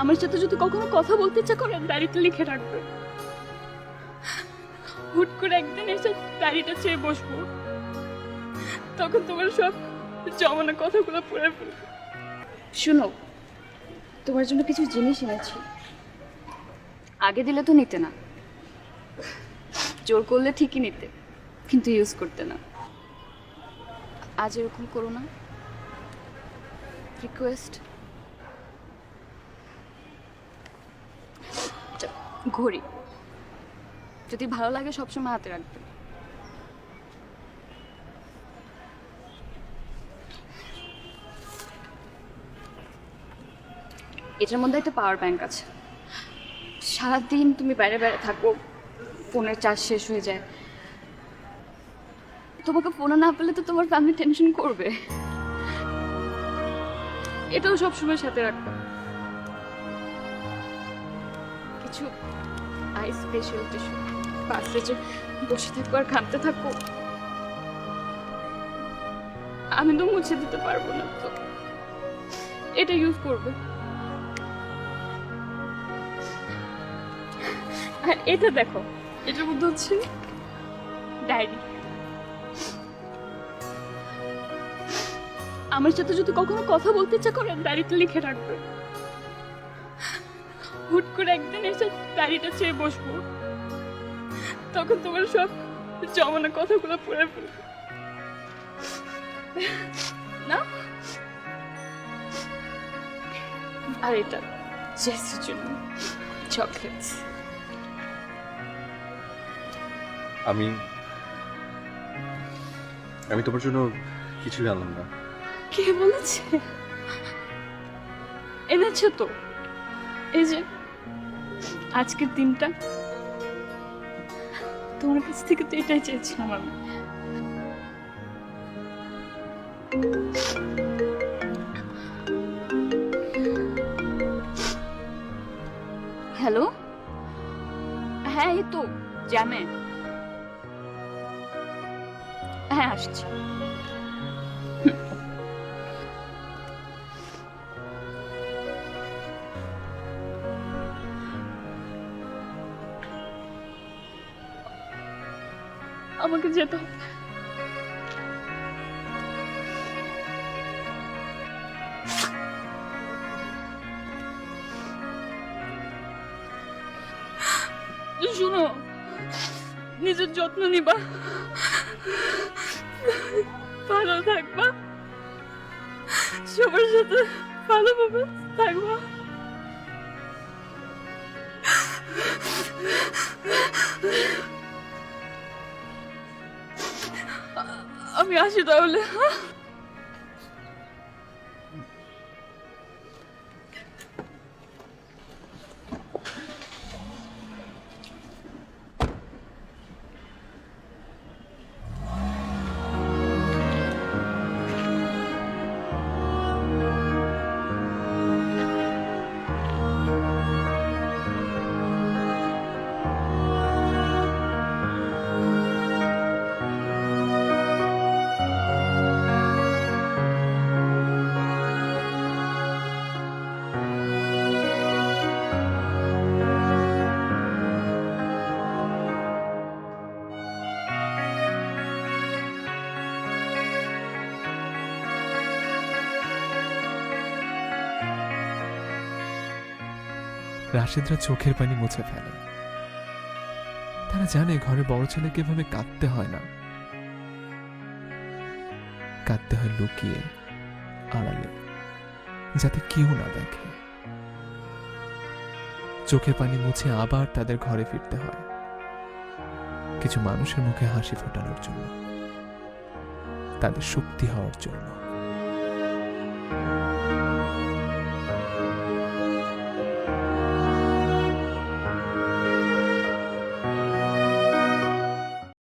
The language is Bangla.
আমার সাথে যদি কখনো কথা বলতে ইচ্ছা করে ডায়েরিতে লিখে রাখবে। হুট করে একদিন এসে ডায়েরিটা চেয়ে বসবো, তখন তোমার সব জমানো কথাগুলো পড়ে ফেলবো। শুনো, তোমার জন্য কিছু জিনিস এনেছি। আগে দিলে তো নিতে না, জোর করলে ঠিকই নিতে, কিন্তু ইউজ করতে না। আজ এরকম করো না, রিকোয়েস্ট। ঘড়ি যদি ভালো লাগে সবসময় হাতে রাখবে। এটার মধ্যে একটা পাওয়ার ব্যাংক আছে। সারাদিন তুমি বাইরে বাইরে থাকো, ফোনের চার্জ শেষ হয়ে যায়, তোমাকে ফোনে না পেলে তো তোমার ফ্যামিলি টেনশন করবে। এটাও সবসময় সাথে রাখবে। কিছু আই স্পেশাল টিস্যু, পাশে যে বসে থাকবো আর ঘামতে থাকবো, আমি তো মুছে দিতে পারবো না, তো এটা ইউজ করবে। আর এটা দেখো, এটার মধ্যে হচ্ছে ডায়েরি। আমার সাথে যদি কখনো কথা বলতে ইচ্ছা করে ডায়েরিতে লিখে রাখবে। হুট করে একদিন এসে ডায়েরিটা চেয়ে বসবো, তখন তোমার সব জমানো কথাগুলো পড়ে ফেলবো না। আর এটা জেসির জন্য চকলেটস। আমি আমি তোমার জন্য কিছুই আনলাম না। কে বলেছে? এনেছো তো, এই যে আজকের দিনটা তোমার কাছ থেকে তো এটাই চেয়েছিলাম আমি। হ্যালো, হ্যাঁ এই তো জ্যামে। হ্যাঁ আসছি। আমাকে যেতে হবে। শুনো, নিজের যত্ন নিবা, ভালো থাকবা, সবার সাথে ভালোভাবে থাকবা। আমি আসি তাহলে। রাশেদরা চোখের পানি মুছে ফেলে। তারা জানে ঘরে বড় ছেলেকে এভাবে কাঁদতে হয় না, কাঁদতে হয় লুকিয়ে, আড়ালে, যাতে কেউ না দেখে। চোখের পানি মুছে আবার তাদের ঘরে ফিরতে হয়, কিছু মানুষের মুখে হাসি ফোটানোর জন্য, তাদের শক্তি হওয়ার জন্য।